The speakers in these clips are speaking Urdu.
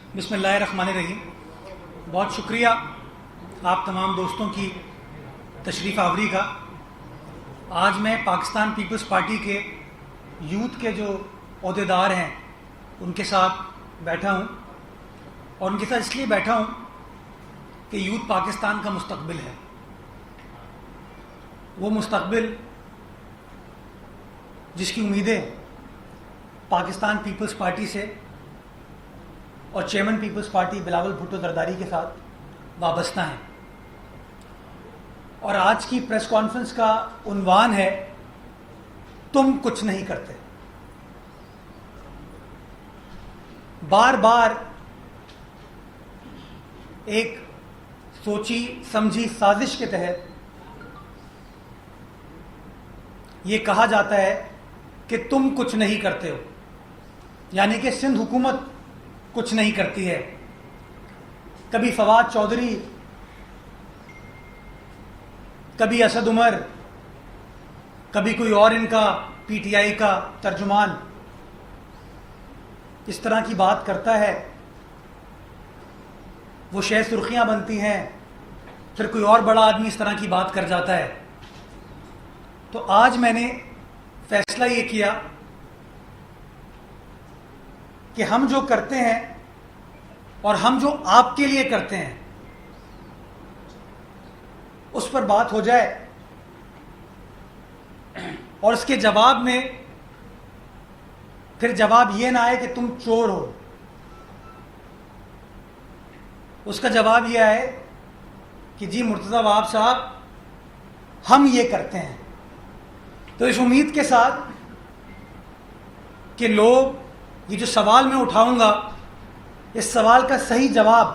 بسم اللہ الرحمن الرحیم. بہت شکریہ آپ تمام دوستوں کی تشریف آوری کا. آج میں پاکستان پیپلز پارٹی کے یوتھ کے جو عہدیدار ہیں ان کے ساتھ بیٹھا ہوں، اور ان کے ساتھ اس لیے بیٹھا ہوں کہ یوتھ پاکستان کا مستقبل ہے. وہ مستقبل جس کی امیدیں پاکستان پیپلز پارٹی سے اور چیئرمین پیپلز پارٹی بلاول بھٹو زرداری کے ساتھ وابستہ ہیں. اور آج کی پریس کانفرنس کا عنوان ہے تم کچھ نہیں کرتے. بار بار ایک سوچی سمجھی سازش کے تحت یہ کہا جاتا ہے کہ تم کچھ نہیں کرتے ہو، یعنی کہ سندھ حکومت کچھ نہیں کرتی ہے. کبھی فواد چودھری، کبھی اسد عمر، کبھی کوئی اور ان کا پی ٹی آئی کا ترجمان اس طرح کی بات کرتا ہے. وہ شہ سرخیاں بنتی ہیں، پھر کوئی اور بڑا آدمی اس طرح کی بات کر جاتا ہے. تو آج میں نے فیصلہ یہ کیا کہ ہم جو کرتے ہیں اور ہم جو آپ کے لیے کرتے ہیں اس پر بات ہو جائے، اور اس کے جواب میں پھر جواب یہ نہ آئے کہ تم چور ہو. اس کا جواب یہ آئے کہ جی مرتضی وہاب صاحب ہم یہ کرتے ہیں. تو اس امید کے ساتھ کہ لوگ یہ جو سوال میں اٹھاؤں گا اس سوال کا صحیح جواب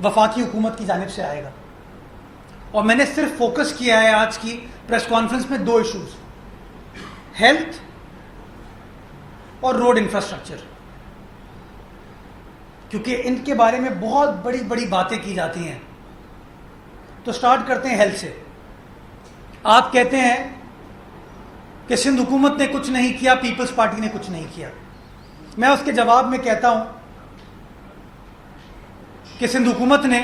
وفاقی حکومت کی جانب سے آئے گا. اور میں نے صرف فوکس کیا ہے آج کی پریس کانفرنس میں 2 ایشوز، ہیلتھ اور روڈ انفراسٹرکچر، کیونکہ ان کے بارے میں بہت بڑی بڑی باتیں کی جاتی ہیں. تو سٹارٹ کرتے ہیں ہیلتھ سے. آپ کہتے ہیں کہ سندھ حکومت نے کچھ نہیں کیا، پیپلز پارٹی نے کچھ نہیں کیا. میں اس کے جواب میں کہتا ہوں کہ سندھ حکومت نے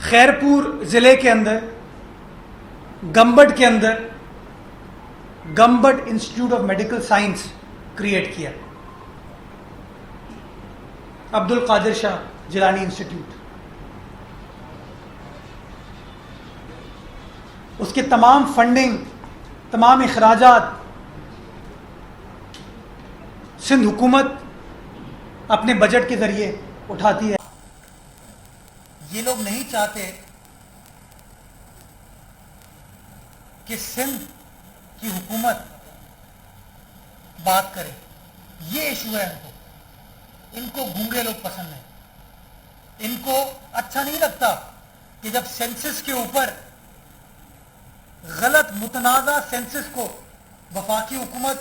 خیرپور ضلع کے اندر گمبٹ کے اندر Gambat institute of medical science create کیا، عبد القادر شاہ جیلانی انسٹیٹیوٹ. اس کے تمام فنڈنگ، تمام اخراجات سندھ حکومت اپنے بجٹ کے ذریعے اٹھاتی ہے. یہ لوگ نہیں چاہتے کہ سندھ کی حکومت بات کرے. یہ ایشو ہے ان کو گونگے لوگ پسند ہیں. ان کو اچھا نہیں لگتا کہ جب سینسس کے اوپر غلط متنازع سینسس کو وفاقی حکومت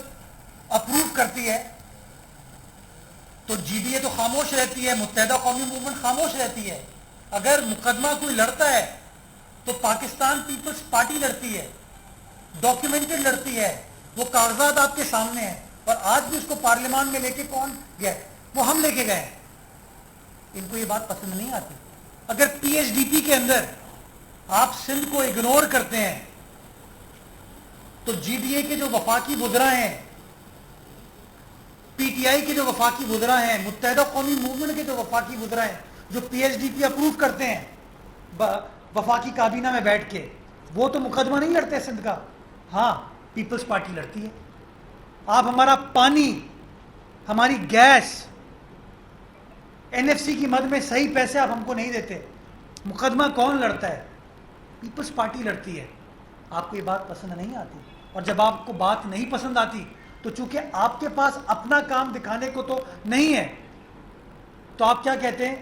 اپروو کرتی ہے تو جی ڈی اے تو خاموش رہتی ہے، متحدہ قومی موومنٹ خاموش رہتی ہے. اگر مقدمہ کوئی لڑتا ہے تو پاکستان پیپلز پارٹی لڑتی ہے، ڈاکیومنٹڈ لڑتی ہے، وہ کاغذات آپ کے سامنے ہیں. اور آج بھی اس کو پارلیمان میں لے کے کون گئے؟ وہ ہم لے کے گئے. ان کو یہ بات پسند نہیں آتی. اگر پی ایچ ڈی پی کے اندر آپ سندھ کو اگنور کرتے ہیں تو جی ڈی اے کے جو وفاقی وزراء ہیں، پی ٹی آئی کے جو وفاقی وزراء ہیں، متحدہ قومی موومنٹ کے جو وفاقی وزراء ہیں، جو P H D P approve کرتے ہیں وفاقی کابینہ میں بیٹھ کے، وہ تو مقدمہ نہیں لڑتے سندھ کا. ہاں پیپلز پارٹی لڑتی ہے. آپ ہمارا پانی، ہماری گیس، این ایف سی کی مد میں صحیح پیسے آپ ہم کو نہیں دیتے. مقدمہ کون لڑتا ہے؟ پیپلز پارٹی لڑتی ہے. آپ کو یہ بات پسند نہیں آتی. اور جب آپ کو بات نہیں پسند آتی تو چونکہ آپ کے پاس اپنا کام دکھانے کو تو نہیں ہے، تو آپ کیا کہتے ہیں؟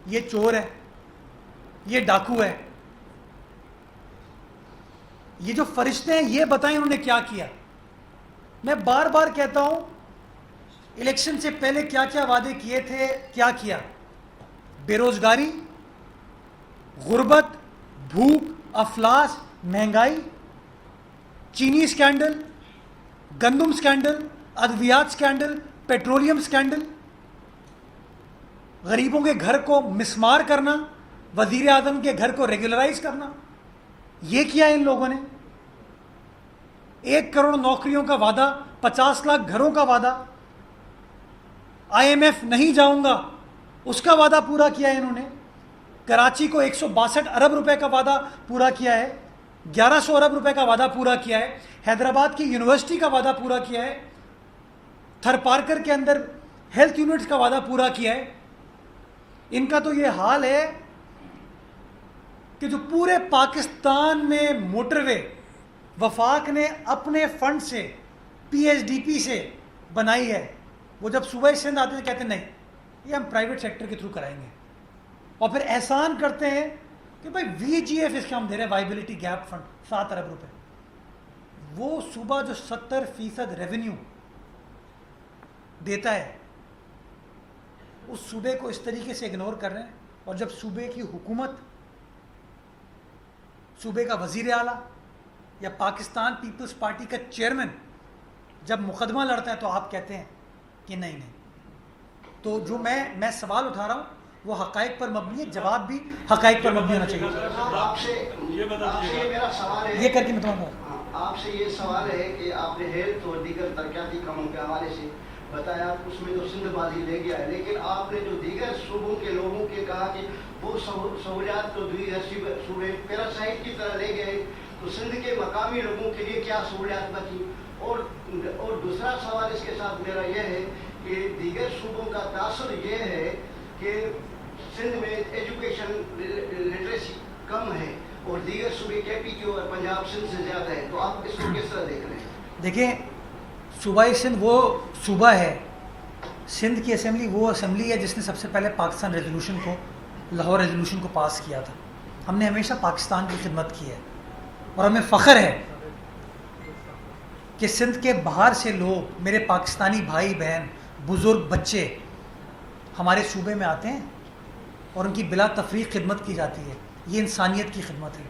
یہ چور ہے، یہ ڈاکو ہے. یہ جو فرشتے ہیں یہ بتائیں انہوں نے کیا کیا. میں بار بار کہتا ہوں الیکشن سے پہلے کیا کیا وعدے کیے تھے، کیا کیا؟ بے روزگاری، غربت، بھوک، افلاس، مہنگائی، چینی اسکینڈل، گندم اسکینڈل، ادویات اسکینڈل, پیٹرولیم اسکینڈل, غریبوں کے گھر کو مسمار کرنا, وزیر اعظم کے گھر کو ریگولرائز کرنا, یہ کیا ان لوگوں نے. 1 کروڑ نوکریوں کا وعدہ, 50 لاکھ گھروں کا وعدہ, IMF نہیں جاؤں گا اس کا وعدہ پورا کیا ہے انہوں نے. کراچی کو 162 ارب روپے کا وعدہ پورا کیا ہے, 1100 ارب روپے کا وعدہ پورا کیا ہے. حیدرآباد کی یونیورسٹی کا وعدہ پورا کیا ہے. تھر پارکر کے اندر ہیلتھ یونٹس کا وعدہ پورا کیا ہے. ان کا تو یہ حال ہے کہ جو پورے پاکستان میں موٹر وے وفاق نے اپنے فنڈ سے, PSDP سے بنائی ہے, وہ جب صوبہ سندھ آتے ہیں کہتے ہیں نہیں یہ ہم پرائیویٹ سیکٹر کے تھرو کرائیں گے, اور پھر احسان کرتے ہیں کہ بھائی VGF اس کا ہم دے رہے ہیں, وائبلٹی گیپ فنڈ 7 ارب روپے. وہ صوبہ جو 70% ریونیو دیتا ہے اس صوبے کو اس طریقے سے اگنور کر رہے ہیں. اور جب صوبے کی حکومت, صوبے کا وزیر اعلیٰ یا پاکستان پیپلز پارٹی کا چیئرمین جب مقدمہ لڑتا ہے تو آپ کہتے ہیں کہ نہیں. تو جو میں سوال اٹھا رہا ہوں وہ حقائق پر مبنی ہے, جواب بھی حقائق پر مبنی ہونا چاہیے. یہ کر کے میں تمہارا آپ سے یہ سوال ہے کہ آپ نے ہیلتھ اور دیگر ترقیاتی کاموں کے حوالے سے بتایا, اس میں تو سندھ بازی لے گیا ہے, لیکن آپ نے جو دیگر صوبوں کے لوگوں کے کہا کہ وہ سہولیات تو دیگر صوبے پیراسائٹ کی طرح لے گئے, تو سندھ کے مقامی لوگوں کے لیے کیا سہولیات بچی؟ اور دوسرا سوال اس کے ساتھ میرا یہ ہے کہ دیگر صوبوں کا تاثر یہ ہے کہ سندھ میں ایجوکیشن لٹریسی کم ہے اور دیگر صوبے KPQ اور پنجاب سندھ سے زیادہ ہے, تو آپ اس کو کس طرح دیکھ رہے ہیں؟ دیکھیں, صوبائی سندھ وہ صوبہ ہے, سندھ کی اسمبلی وہ اسمبلی ہے جس نے سب سے پہلے پاکستان ریزولوشن کو, لاہور ریزولوشن کو پاس کیا تھا. ہم نے ہمیشہ پاکستان کی خدمت کی ہے اور ہمیں فخر ہے کہ سندھ کے باہر سے لوگ, میرے پاکستانی بھائی بہن, بزرگ, بچے ہمارے صوبے میں آتے ہیں اور ان کی بلا تفریق خدمت کی جاتی ہے. یہ انسانیت کی خدمت ہے,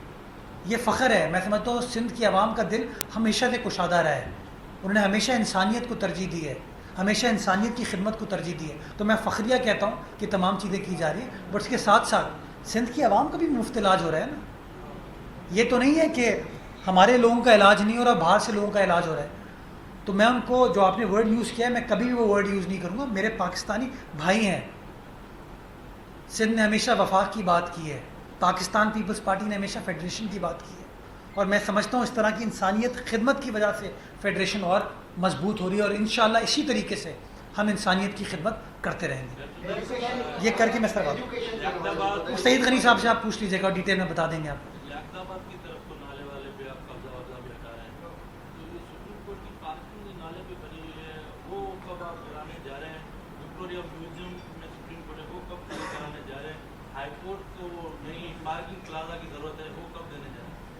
یہ فخر ہے. میں سمجھتا ہوں سندھ کی عوام کا دل ہمیشہ سے کشادہ رہا ہے, انہوں نے ہمیشہ انسانیت کو ترجیح دی ہے, ہمیشہ انسانیت کی خدمت کو ترجیح دی ہے. تو میں فخریہ کہتا ہوں کہ تمام چیزیں کی جا رہی ہیں, بٹ اس کے ساتھ ساتھ سندھ کی عوام کا بھی مفت علاج ہو رہا ہے نا. یہ تو نہیں ہے کہ ہمارے لوگوں کا علاج نہیں ہو رہا, باہر سے لوگوں کا علاج ہو رہا ہے. تو میں ان کو, جو آپ نے ورڈ یوز کیا ہے, میں کبھی بھی وہ ورڈ یوز نہیں کروں گا. میرے پاکستانی بھائی ہیں. سندھ نے ہمیشہ وفاق کی بات کی ہے, پاکستان پیپلز پارٹی نے ہمیشہ فیڈریشن کی بات کی ہے, اور میں سمجھتا ہوں اس طرح کی انسانیت خدمت کی وجہ سے فیڈریشن اور مضبوط ہو رہی ہے, اور انشاءاللہ اسی طریقے سے ہم انسانیت کی خدمت کرتے رہیں گے. یہ کر کے میں سر بات سعید غنی صاحب سے آپ پوچھ لیجیے گا, ڈیٹیل میں بتا دیں گے آپ.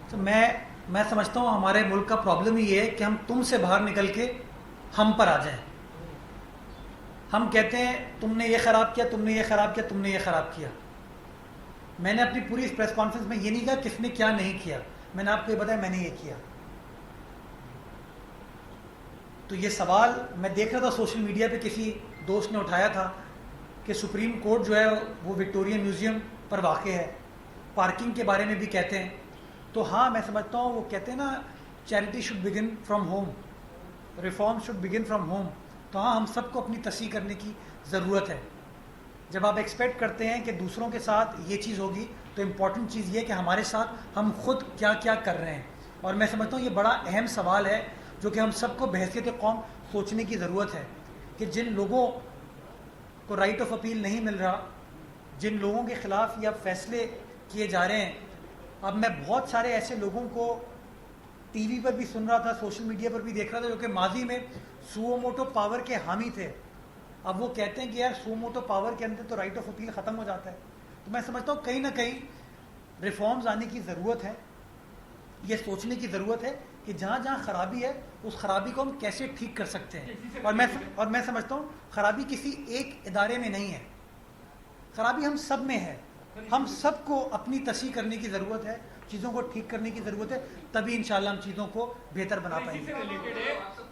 تو میں سمجھتا ہوں ہمارے ملک کا پرابلم یہ ہے کہ ہم تم سے باہر نکل کے ہم پر آ جائیں. ہم کہتے ہیں تم نے یہ خراب کیا, تم نے یہ خراب کیا, تم نے یہ خراب کیا. میں نے اپنی پوری پریس کانفرنس میں یہ نہیں کہا کس نے کیا نہیں کیا, میں نے آپ کو یہ بتایا میں نے یہ کیا. تو یہ سوال میں دیکھ رہا تھا سوشل میڈیا پہ, کسی دوست نے اٹھایا تھا کہ سپریم کورٹ جو ہے وہ وکٹوریا میوزیم پر واقع ہے, پارکنگ کے بارے میں بھی کہتے ہیں. تو ہاں میں سمجھتا ہوں, وہ کہتے ہیں نا charity should begin from home, reform should begin from home. تو ہاں ہم سب کو اپنی تصحیح کرنے کی ضرورت ہے. جب آپ ایکسپیکٹ کرتے ہیں کہ دوسروں کے ساتھ یہ چیز ہوگی, تو امپورٹنٹ چیز یہ ہے کہ ہمارے ساتھ ہم خود کیا کیا کر رہے ہیں. اور میں سمجھتا ہوں یہ بڑا اہم سوال ہے جو کہ ہم سب کو بحیثیت قوم سوچنے کی ضرورت ہے کہ جن لوگوں کو رائٹ آف اپیل نہیں مل رہا, جن لوگوں کے خلاف یہ اب فیصلے کیے جا رہے ہیں. اب میں بہت سارے ایسے لوگوں کو ٹی وی پر بھی سن رہا تھا, سوشل میڈیا پر بھی دیکھ رہا تھا, جو کہ ماضی میں سو موٹو پاور کے حامی تھے. اب وہ کہتے ہیں کہ یار سو موٹو پاور کے اندر تو رائٹ آف اپیل ختم ہو جاتا ہے. تو میں سمجھتا ہوں کہیں نہ کہیں ریفارمز آنے کی ضرورت ہے, یہ سوچنے کی ضرورت ہے کہ جہاں جہاں خرابی ہے اس خرابی کو ہم کیسے ٹھیک کر سکتے ہیں. اور میں سمجھتا ہوں خرابی کسی ایک ادارے میں نہیں ہے, خرابی ہم سب میں ہے. ہم سب کو اپنی تصحیح کرنے کی ضرورت ہے, چیزوں کو ٹھیک کرنے کی ضرورت ہے, تبھی انشاءاللہ ہم چیزوں کو بہتر بنا پائیں گے.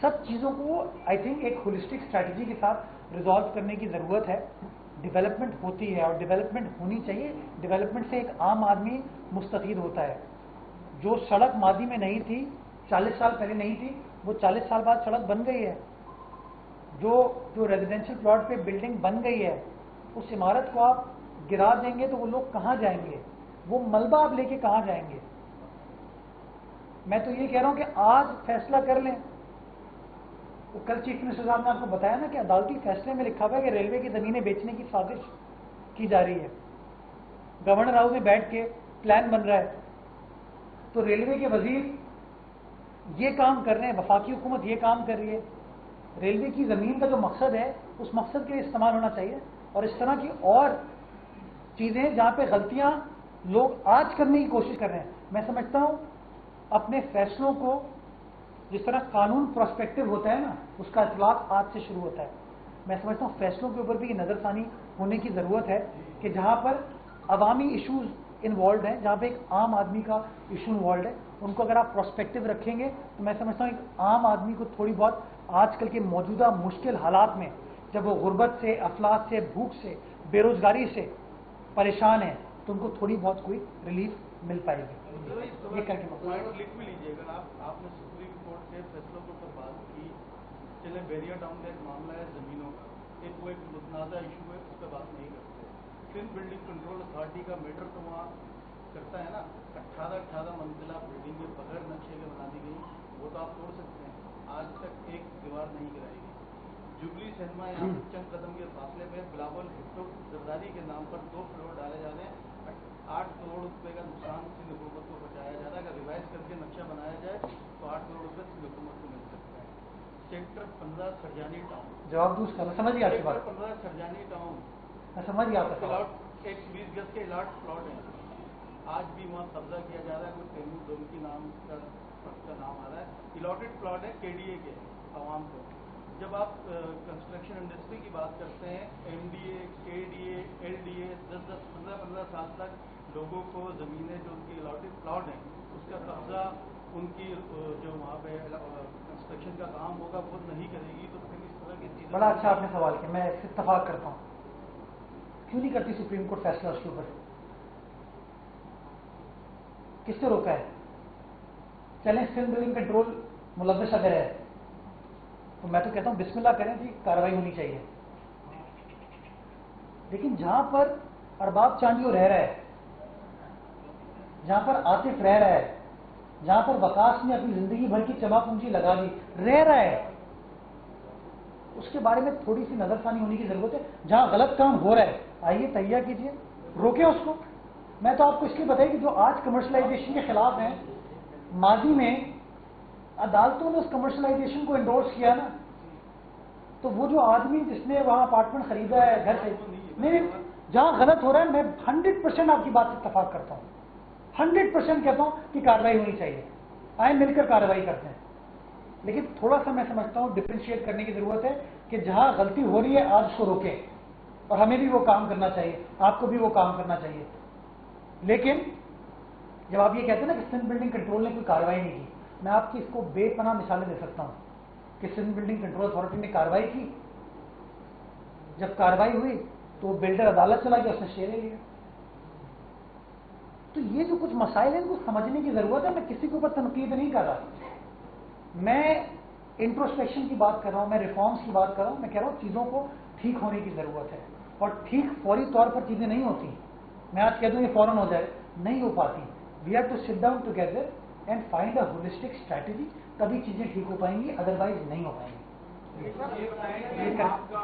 سب چیزوں کو آئی تھنک ایک ہولسٹک اسٹریٹجی کے ساتھ ریزالو کرنے کی ضرورت ہے. ڈیولپمنٹ ہوتی ہے اور ڈیولپمنٹ ہونی چاہیے. ڈیولپمنٹ سے ایک عام آدمی مستفید ہوتا ہے. جو سڑک ماضی میں نہیں تھی 40 سال پہلے نہیں تھی وہ 40 سال بعد سڑک بن گئی ہے. جو ریزیڈینشیل پلاٹ پہ بلڈنگ بن گئی ہے اس عمارت کو آپ گرا دیں گے تو وہ لوگ کہاں جائیں گے؟ وہ ملبہ آپ لے کے کہاں جائیں گے؟ میں تو یہ کہہ رہا ہوں کہ آج فیصلہ کر لیں. وہ کل چیف منسٹر صاحب نے آپ کو بتایا نا کہ عدالتی فیصلے میں لکھا ہوا ہے کہ ریلوے کی زمینیں بیچنے کی سازش کی جا رہی ہے. گورنر ہاؤس میں بیٹھ کے پلان بن رہا ہے. تو ریلوے کے وزیر یہ کام کر رہے ہیں, وفاقی حکومت یہ کام کر رہی ہے. ریلوے کی زمین کا جو مقصد ہے اس مقصد کے لیے استعمال ہونا چاہیے. اور اس طرح کی اور چیزیں جہاں پہ غلطیاں لوگ آج کرنے کی کوشش کر رہے ہیں, میں سمجھتا ہوں اپنے فیصلوں کو جس طرح قانون پراسپیکٹو ہوتا ہے نا اس کا اطلاق آج سے شروع ہوتا ہے. میں سمجھتا ہوں فیصلوں کے اوپر بھی نظر ثانی ہونے کی ضرورت ہے کہ جہاں پر عوامی ایشوز انوالوڈ ہیں, جہاں پہ ایک عام آدمی کا ایشو انوالوڈ ہے, ان کو اگر آپ پراسپیکٹو رکھیں گے تو میں سمجھتا ہوں ایک عام آدمی کو تھوڑی بہت آج کل کے موجودہ مشکل حالات میں جب وہ غربت سے, افلاس سے, بھوک سے, بے روزگاری سے پریشان ہیں تو ان کو تھوڑی بہت کوئی ریلیف مل پائے گی. یہ کر کے پوائنٹ لکھ بھی لیجیے. اگر آپ نے سپریم کورٹ کے فیصلوں کے اوپر بات کی, چلے بیریا ٹاؤن کا ایک معاملہ ہے زمینوں کا, وہ ایک متنازع ایشو ہے, اس پہ بات نہیں کرتے. سندھ بلڈنگ کنٹرول اتھارٹی کا میٹر تو وہاں کرتا ہے نا. 18 منزلہ بلڈنگیں بغیر نقشے کے بنا دی گئی, وہ تو آپ توڑ سکتے ہیں. آج تک ایک دیوار نہیں گرائی گئی. جبلی سینما یہاں سے چند قدم کے فاصلے پہ بلاول بھٹو زرداری کے نام پر 2 فلور ڈالے جا رہے ہیں. 8 کروڑ روپے کا نقصان سندھ حکومت کو پہنچایا جا رہا ہے. اگر ریوائز کر کے نقشہ بنایا جائے تو 8 کروڑ روپے سندھ حکومت کو مل سکتا ہے. سیکٹر 15 سرجانی ٹاؤن, جواب دوست کرنا سمجھ گیا. 15 سرجانی ٹاؤن میں سمجھ گیا آپ کا. 120 گز کے الاٹ پلاٹ ہیں. آج بھی وہاں قبضہ کیا جا رہا ہے. کوئی تیمور دولتی نام کا نام آ رہا ہے. الاٹڈ پلاٹ ہے کے ڈی اے کے عوام کو. جب آپ کنسٹرکشن انڈسٹری کی بات کرتے ہیں, ایم ڈی اے, کے D A, L D A, 10-15 سال تک لوگوں کو زمینیں جو ان کی الاٹڈ پلاٹ ہیں اس کا قبضہ ان کی جو وہاں پہ کنسٹرکشن کا کام ہوگا وہ نہیں کرے گی. تو پھر اس طرح کی چیزیں. بڑا اچھا آپ نے سوال کیا, میں اس سے اتفاق کرتا ہوں. کیوں نہیں کرتی سپریم کورٹ فیصلہ اس کے اوپر؟ کس نے روکا ہے؟ چلیں سندھ بلڈنگ کنٹرول ملوث اگر ہے تو میں تو کہتا ہوں بسم اللہ کریں جی, کارروائی ہونی چاہیے. لیکن جہاں پر ارباب چاندیو رہ رہا ہے, جہاں پر عاطف رہ رہا ہے, جہاں پر وکاس نے اپنی زندگی بھر کی چما پونجی لگا دی رہ رہا ہے, اس کے بارے میں تھوڑی سی نظر ثانی ہونے کی ضرورت ہے. جہاں غلط کام ہو رہا ہے آئیے تہیا کیجیے, روکیں اس کو. میں تو آپ کو اس لیے بتائی کہ جو آج کمرشلائزیشن کے خلاف ہیں, ماضی میں عدالتوں نے اس کمرشلائزیشن کو انڈورس کیا نا, تو وہ جو آدمی جس نے وہاں اپارٹمنٹ خریدا ہے گھر سے, نہیں, جہاں غلط ہو رہا ہے میں 100% آپ کی بات سے اتفاق کرتا ہوں. 100% کہتا ہوں کہ کارروائی ہونی چاہیے. آئیں مل کر کارروائی کرتے ہیں. لیکن تھوڑا سا میں سمجھتا ہوں ڈفرینشیٹ کرنے کی ضرورت ہے کہ جہاں غلطی ہو رہی ہے آج اس کو روکیں, اور ہمیں بھی وہ کام کرنا چاہیے, آپ کو بھی وہ کام کرنا چاہیے. لیکن جب آپ یہ کہتے ہیں نا کہ سندھ بلڈنگ کنٹرول نے کوئی کارروائی نہیں کی, میں آپ کی اس کو بے پناہ مثالیں دے سکتا ہوں کہ سندھ بلڈنگ کنٹرول اتھارٹی نے کارروائی کی. جب کارروائی ہوئی تو بلڈر عدالت چلا گیا, اس نے اسٹے لے لیا. تو یہ جو کچھ مسائل ہیں ان کو سمجھنے کی ضرورت ہے. میں کسی کے اوپر تنقید نہیں کر رہا, میں انٹروسپیکشن کی بات کر رہا ہوں, میں ریفارمز کی بات کر رہا ہوں. میں کہہ رہا ہوں چیزوں کو ٹھیک ہونے کی ضرورت ہے, اور ٹھیک فوری طور پر چیزیں نہیں ہوتی. میں آج کہہ دوں یہ فوراً ہو جائے, نہیں ہو پاتی. We have to sit down together and find a holistic strategy, تبھی چیزیں ٹھیک ہو پائیں گی, ادروائز نہیں ہو پائیں گی. آپ کا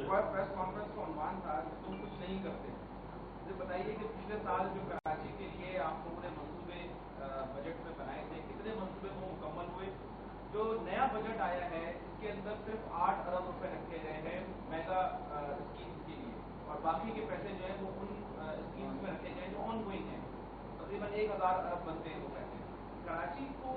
پریس کانفرنس کا عنوان تھا کہ تم کچھ نہیں کرتے. مجھے بتائیے کہ پچھلے سال جو کراچی کے لیے آپ لوگوں نے منصوبے بجٹ میں بنائے تھے, کتنے منصوبے وہ مکمل ہوئے؟ جو نیا بجٹ آیا ہے اس کے اندر صرف 8 ارب روپے رکھے گئے ہیں میگا اسکیمس کے لیے, اور باقی کے پیسے جو ہیں وہ ان اسکیمس میں رکھے گئے جو آن گوئنگ ہیں. تقریباً 1000 ارب بنتے ہیں وہ پیسے. کراچی کو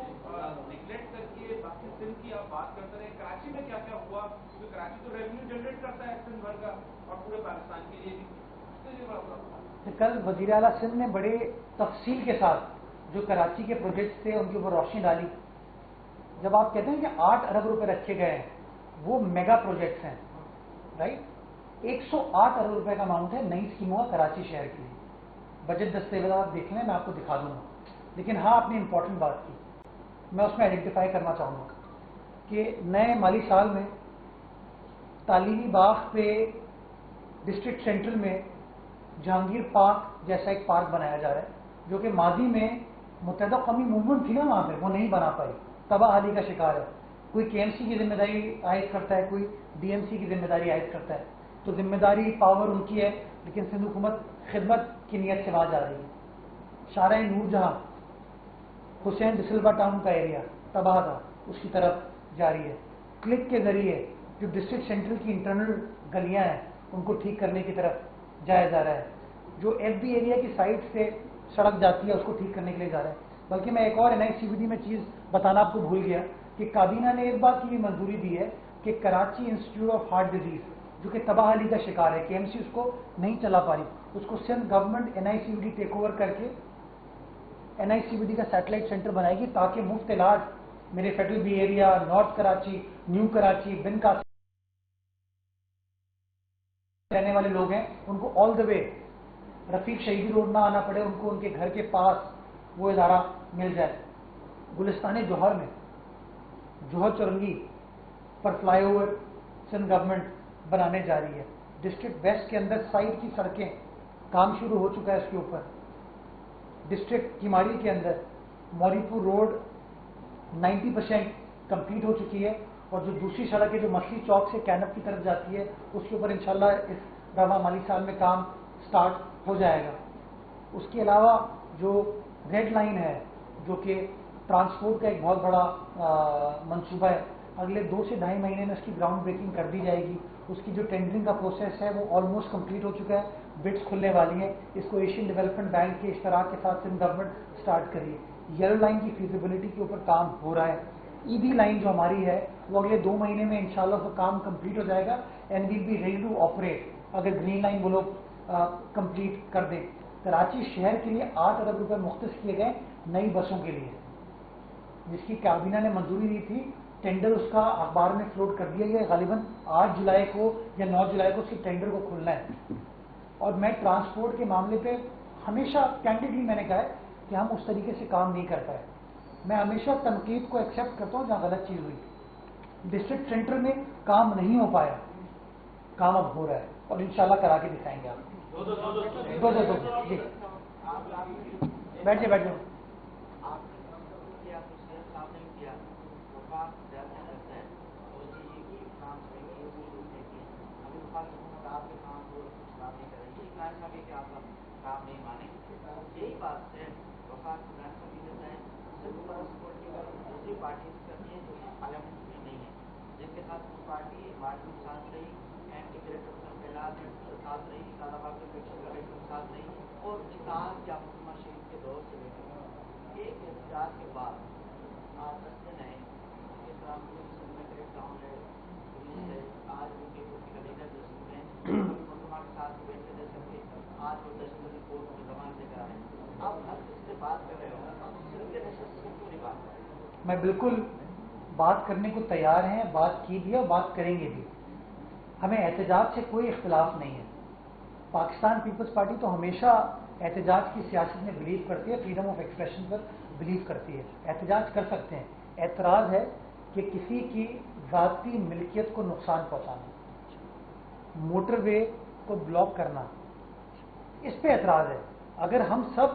نگلیکٹ کر کے باقی سندھ کی آپ بات کرتے رہے. کراچی میں کیا کیا ہوا؟ کیونکہ کراچی تو ریونیو جنریٹ کرتا ہے سندھ بھر کا اور پورے پاکستان کے لیے بھی. اس کے لیے بڑا کل وزیر اعلیٰ سندھ نے بڑے تفصیل کے ساتھ جو کراچی کے پروجیکٹس تھے ان کے اوپر روشنی ڈالی. جب آپ کہتے ہیں کہ 8 ارب روپے رکھے گئے ہیں، وہ میگا پروجیکٹس ہیں، رائٹ. 108 ارب روپے کا اماؤنٹ ہے نئی اسکیموں کا کراچی شہر کے لیے. بجٹ دستاویز آپ دیکھ لیں، میں آپ کو دکھا دوں گا. لیکن ہاں، آپ نے امپورٹنٹ بات کی، میں اس میں آئیڈینٹیفائی کرنا چاہوں گا کہ نئے مالی سال میں تعلیمی باغ پہ ڈسٹرکٹ سینٹرل میں جہانگیر پارک جیسا ایک پارک بنایا جا رہا ہے، جو کہ ماضی میں متحدہ قومی موومنٹ تھی نا وہاں پہ، وہ نہیں بنا پائی، تباہ حالی کا شکار ہے. کوئی کے ایم سی کی ذمہ داری عائد کرتا ہے، کوئی ڈی ایم سی کی ذمہ داری عائد کرتا ہے. تو ذمہ داری پاور ان کی ہے، لیکن سندھ حکومت خدمت کی نیت سے وہاں جا رہی ہے. شارع نور جہاں حسین ڈسلوا ٹاؤن کا ایریا تباہ تھا، اس کی طرف جاری ہے. کلک کے ذریعے جو ڈسٹرکٹ سینٹرل کی انٹرنل گلیاں ہیں ان کو ٹھیک کرنے کی طرف جایا جا رہا ہے. جو ایف بی ایریا کی سائڈ سے سڑک جاتی ہے اس کو ٹھیک کرنے کے لیے جا رہا ہے. بلکہ میں ایک اور N I C B D میں چیز بتانا آپ کو بھول گیا کہ کابینہ نے اس بات کی بھی منظوری دی ہے کہ Karachi institute of heart disease جو کہ تباہ حالی کا شکار ہے، کے ایم سی اس کو نہیں چلا پا رہی، اس کو Sindh government N I C B D take over کر کے N I C B D کا سیٹلائٹ سینٹر بنائے گی، تاکہ مفت علاج میرے federal B area, north Karachi, new Karachi, Bin Qasim رہنے والے لوگ ہیں ان کو آل دا وے رفیق شہیدی روڈ نہ آنا پڑے، ان کو ان کے گھر کے پاس وہ ادارہ مل جائے. گلستان جوہر میں جوہر چورنگی پر فلائی اوور سندھ گورنمنٹ بنانے جا رہی ہے. ڈسٹرکٹ ویسٹ کے اندر سائڈ کی سڑکیں کام شروع ہو چکا ہے اس کے اوپر. ڈسٹرکٹ کیماڑی کے اندر موری پور روڈ 90% کمپلیٹ ہو چکی ہے، اور جو دوسری سڑک ہے جو مچھلی چوک سے کینپ کی طرف جاتی ہے اس کے اوپر انشاءاللہ اس رواں مالی سال میں کام سٹارٹ ہو جائے گا. اس کے علاوہ جو ریڈ لائن ہے جو کہ ٹرانسپورٹ کا ایک بہت بڑا منصوبہ ہے، اگلے 2 سے 2.5 مہینے میں اس کی گراؤنڈ بریکنگ کر دی جائے گی. اس کی جو ٹینڈرنگ کا پروسیس ہے وہ آلموسٹ کمپلیٹ ہو چکا ہے، بڈس کھلنے والی ہیں. اس کو ایشین ڈیولپمنٹ بینک کے اشتراک کے ساتھ سندھ گورنمنٹ اسٹارٹ کریے. یلو لائن کی فیزیبلٹی کے اوپر کام ہو رہا ہے. ای بی لائن جو ہماری ہے وہ اگلے 2 مہینے میں انشاءاللہ وہ کام کمپلیٹ ہو جائے گا and will be ready to operate اگر گرین لائن وہ لوگ کمپلیٹ کر دیں. کراچی شہر کے لیے 8 ارب روپے مختص کیے گئے نئی بسوں کے لیے، جس کی کابینہ نے منظوری دی تھی. ٹینڈر اس کا اخبار میں فلوٹ کر دیا گیا، غالباً 8 جولائی کو یا 9 جولائی کو اس کے ٹینڈر کو کھلنا ہے. اور میں ٹرانسپورٹ کے معاملے پہ ہمیشہ کینڈیڈلی میں نے کہا ہے کہ ہم اس طریقے سے کام نہیں کر پائے. میں ہمیشہ تنقید کو ایکسیپٹ کرتا ہوں جہاں غلط چیز ہوئی. ڈسٹرکٹ سینٹر میں کام نہیں ہو پایا، کام اب ہو رہا ہے اور انشاءاللہ کرا کے دکھائیں گے. آپ دو جی بیٹھ جاؤ. یہی بات ہے وفاق دوسری پارٹی کرتی ہے جو پارلیمنٹ میں نہیں ہے، جن کے ساتھ وہ پارٹی مارٹن کے ساتھ رہی، اینٹی کرپشن کے ساتھ رہی، کاروبار کے ساتھ رہی، اور اتحاد یا محکمہ شریف کے دور سے لے کر ایک احتجاج کے بعد آج 10 دن ہے. اس طرح میں کریکٹ ڈاؤن ہے، پولیس ہے، آج ان کے لیڈر جو ہیں محکمہ کے ساتھ بیٹھ کے دے سکتے، آج وہ 10 دن کورٹ میں زبان دے کر آئے. آپ ہر کس سے بات کر رہے ہو، آپ صرف کے نشست سے کیوں نہیں بات کر رہے؟ میں بالکل بات کرنے کو تیار ہیں، بات کی بھی اور بات کریں گے بھی. ہمیں احتجاج سے کوئی اختلاف نہیں ہے. پاکستان پیپلز پارٹی تو ہمیشہ احتجاج کی سیاست میں بلیو کرتی ہے، freedom of expression per blue کرتی ہے. احتجاج کر سکتے ہیں. اعتراض ہے کہ کسی کی ذاتی ملکیت کو نقصان پہنچانا، موٹر وے کو بلاک کرنا، اس پہ اعتراض ہے. اگر ہم سب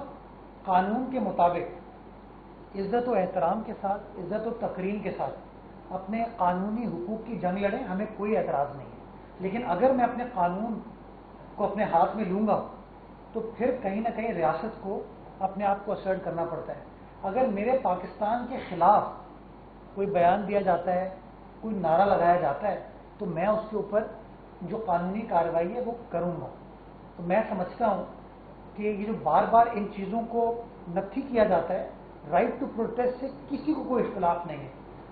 قانون کے مطابق عزت و احترام کے ساتھ، عزت و تقریم کے ساتھ اپنے قانونی حقوق کی جنگ لڑیں، ہمیں کوئی اعتراض نہیں ہے. لیکن اگر میں اپنے قانون کو اپنے ہاتھ میں لوں گا تو پھر کہیں نہ کہیں ریاست کو اپنے آپ کو اسرٹ کرنا پڑتا ہے. اگر میرے پاکستان کے خلاف کوئی بیان دیا جاتا ہے، کوئی نعرہ لگایا جاتا ہے، تو میں اس کے اوپر جو قانونی کارروائی ہے وہ کروں گا. تو میں سمجھتا ہوں کہ یہ جو بار بار ان چیزوں کو نفی کیا جاتا ہے، رائٹ ٹو پروٹیسٹ سے کسی کو کوئی اختلاف نہیں ہے.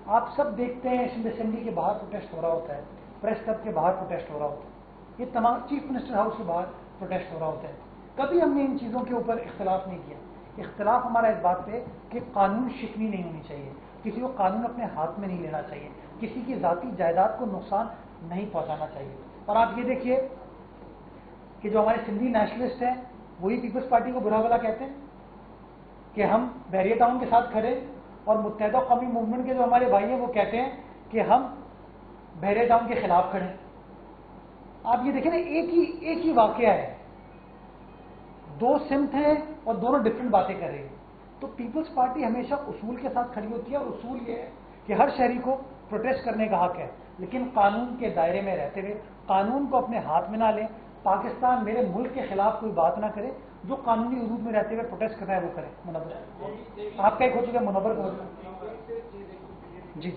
آپ سب دیکھتے ہیں سندھ اسمبلی کے باہر پروٹیسٹ ہو رہا ہوتا ہے، پریس کلب کے باہر پروٹیسٹ ہو رہا ہوتا ہے، یہ تمام چیف منسٹر ہاؤس کے باہر پروٹیسٹ ہو رہا ہوتا ہے. کبھی ہم نے ان چیزوں کے اوپر اختلاف نہیں کیا. اختلاف ہمارا اس بات پہ کہ قانون شکنی نہیں ہونی چاہیے، کسی کو قانون اپنے ہاتھ میں نہیں لینا چاہیے، کسی کی ذاتی جائیداد کو نقصان نہیں پہنچانا چاہیے۔ اور آپ یہ دیکھیے کہ جو ہمارے سندھی نیشنلسٹ ہیں وہی پیپلز پارٹی کو برا بھلا کہتے ہیں کہ ہم بحریہ ٹاؤن کے ساتھ کھڑے، اور متحدہ قومی موومنٹ کے جو ہمارے بھائی ہیں وہ کہتے ہیں کہ ہم بحریہ ٹاؤن کے خلاف کھڑے۔ آپ یہ دیکھیں نا، ایک ہی واقعہ ہے، دو سمت ہیں اور دونوں ڈفرینٹ باتیں کر رہی ہیں۔ تو پیپلز پارٹی ہمیشہ اصول کے ساتھ کھڑی ہوتی ہے، اور اصول یہ ہے کہ ہر شہری کو پروٹیسٹ کرنے کا حق ہے، لیکن قانون کے دائرے میں رہتے ہوئے قانون کو اپنے ہاتھ میں نہ لیں۔ پاکستان میرے ملک کے خلاف کوئی بات نہ کرے، جو قانونی حدود میں رہتے ہوئے پروٹیسٹ کرنا ہے وہ کرے۔ منور آپ کا ایک ہو چکا ہے، منور کا جی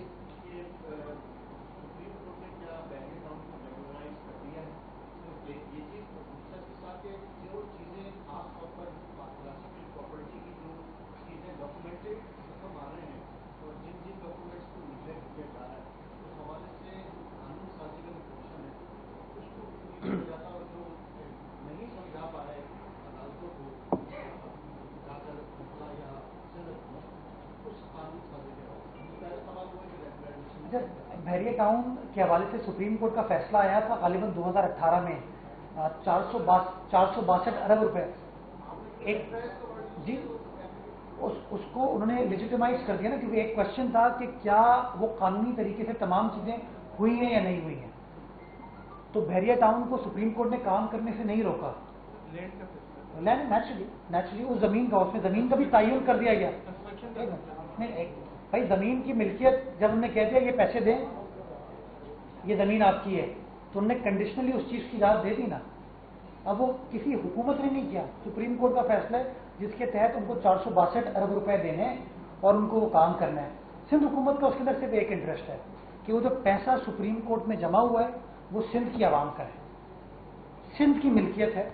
بحریہ ٹاؤن کے حوالے سے سپریم کورٹ کا فیصلہ آیا تھا غالباً 2018 میں، 462 ارب روپے ایک جی اس کو انہوں نے لیجیٹیمائز کر دیا نا، کیونکہ ایک کوشچن تھا کہ کیا وہ قانونی طریقے سے تمام چیزیں ہوئی ہیں یا نہیں ہوئی ہیں۔ تو بحریہ ٹاؤن کو سپریم کورٹ نے کام کرنے سے نہیں روکا، لینڈ نیچرلی اس زمین کا، اس میں زمین کا بھی تعین کر دیا گیا۔ نہیں بھائی، زمین کی ملکیت جب انہوں نے کہہ دیا یہ پیسے دیں، یہ زمین آپ کی ہے، تو انہوں نے کنڈیشنلی اس چیز کی اجازت دے دی نا۔ اب وہ کسی حکومت نے نہیں کیا، سپریم کورٹ کا فیصلہ ہے جس کے تحت ان کو 462 ارب روپے دینے ہیں اور ان کو وہ کام کرنا ہے۔ سندھ حکومت کا اس کے اندر صرف ایک انٹرسٹ ہے کہ وہ جو پیسہ سپریم کورٹ میں جمع ہوا ہے وہ سندھ کی عوام کا ہے، سندھ کی ملکیت ہے،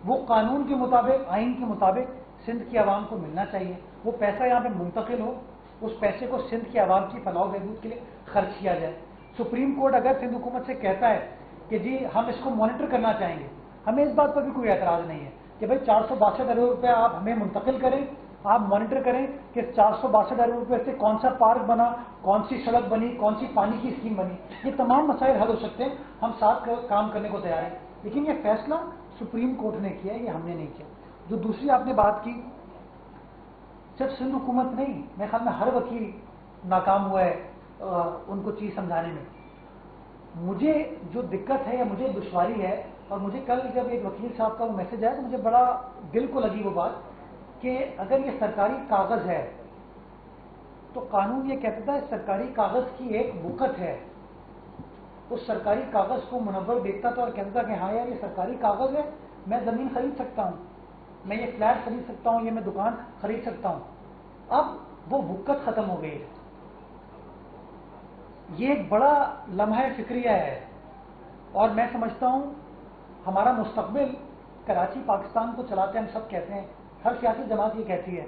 وہ قانون کے مطابق، آئین کے مطابق سندھ کی عوام کو ملنا چاہیے۔ وہ پیسہ یہاں پہ منتقل ہو، اس پیسے کو سندھ کی عوام کی فلاح و بہبود کے لیے خرچ کیا جائے۔ سپریم کورٹ اگر سندھ حکومت سے کہتا ہے کہ جی ہم اس کو مانیٹر کرنا چاہیں گے، ہمیں اس بات پر بھی کوئی اعتراض نہیں ہے کہ بھائی 462 ارب روپے آپ ہمیں منتقل کریں، آپ مانیٹر کریں کہ 462 ارب روپے سے کون سا پارک بنا، کون سی سڑک بنی، کون سی پانی کی اسکیم بنی، یہ تمام مسائل حل ہو سکتے ہیں، ہم ساتھ کام کرنے کو تیار ہیں۔ لیکن یہ فیصلہ سپریم کورٹ نے کیا ہے، یہ ہم نے نہیں کیا۔ جو دوسری آپ نے بات کی، صرف سندھ حکومت نہیں، میرے خیال میں ہر وکیل ناکام ہوا ہے ان کو چیز سمجھانے میں۔ مجھے جو دقت ہے یا مجھے دشواری ہے، اور مجھے کل جب ایک وکیل صاحب کا وہ میسج آیا تو مجھے بڑا دل کو لگی وہ بات کہ اگر یہ سرکاری کاغذ ہے تو قانون یہ کہتا ہے سرکاری کاغذ کی ایک وقت ہے، اس سرکاری کاغذ کو منور دیکھتا تھا اور کہتا کہ ہاں یار یہ سرکاری کاغذ ہے، میں زمین خرید سکتا ہوں، میں یہ فلیٹ خرید سکتا ہوں، یہ میں دکان خرید سکتا ہوں۔ اب وہ وقت ختم ہو گئی ہے۔ یہ ایک بڑا لمحہ فکریہ ہے، اور میں سمجھتا ہوں ہمارا مستقبل کراچی پاکستان کو چلاتے ہیں، ہم سب کہتے ہیں، ہر سیاسی جماعت یہ کہتی ہے،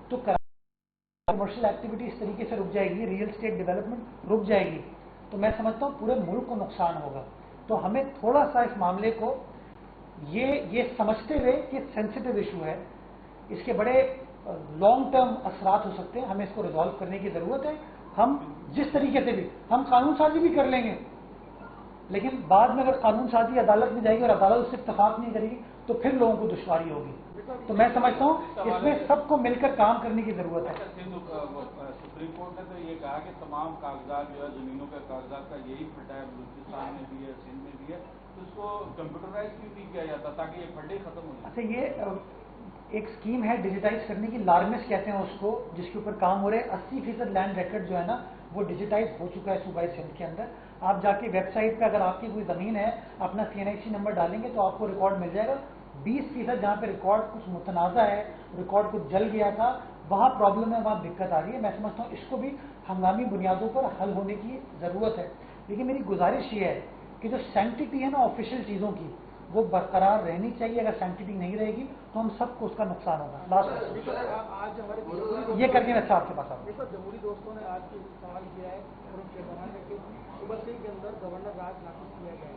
تو کمرشل ایکٹیویٹی اس طریقے سے رک جائے گی، ریئل اسٹیٹ ڈیولپمنٹ رک جائے گی، تو میں سمجھتا ہوں پورے ملک کو نقصان ہوگا۔ تو ہمیں تھوڑا سا اس معاملے کو یہ سمجھتے ہوئے کہ سینسٹیو ایشو ہے، اس کے بڑے لانگ ٹرم اثرات ہو سکتے ہیں، ہمیں اس کو ریزالو کرنے کی ضرورت ہے۔ ہم جس طریقے سے بھی ہم قانون سازی بھی کر لیں گے، لیکن بعد میں اگر قانون سازی عدالت میں جائے گی اور عدالت اس سے اتفاق نہیں کرے گی تو پھر لوگوں کو دشواری ہوگی۔ تو میں سمجھتا ہوں اس میں سب کو مل کر کام کرنے کی ضرورت ہے۔ سپریم کورٹ نے تو یہ کہا کہ تمام کاغذات جو ہے زمینوں کے کاغذات کا یہی پھٹا ہے، بلوچستان میں بھی ہے، سندھ میں بھی ہے، تو اس کو کمپیوٹرائز کیوں نہیں کیا جاتا تاکہ یہ پھڈے ختم ہو جائے؟ اچھا، یہ ایک اسکیم ہے ڈیجیٹائز کرنے کی، لارمس کہتے ہیں اس کو، جس کے اوپر کام ہو رہے ہیں۔ 80% لینڈ ریکارڈ جو ہے نا وہ ڈیجیٹائز ہو چکا ہے صوبہ سندھ کے اندر۔ آپ جا کے ویب سائٹ پہ اگر آپ کی کوئی زمین ہے اپنا CNIC نمبر ڈالیں گے تو آپ کو ریکارڈ مل جائے گا۔ 20% جہاں پہ ریکارڈ کچھ متنازع ہے، ریکارڈ کچھ جل گیا تھا، وہاں پرابلم ہے، وہاں دقت آ رہی ہے۔ میں سمجھتا ہوں اس کو بھی ہنگامی بنیادوں پر حل ہونے کی ضرورت ہے۔ لیکن میری گزارش یہ ہے کہ جو سینکٹیٹی ہے نا آفیشیل چیزوں کی، وہ برقرار رہنی چاہیے۔ اگر سینکٹیٹی نہیں رہے گی تو ہم سب کو اس کا نقصان ہوگا۔ لاسٹ یہ کر کے میں صاحب کے پاس آؤں گا۔ جمہوری دوستوں نے آج سوال کیا ہے صوبہ سندھ کے اندر گورنر راج نافذ کیا گیا ہے،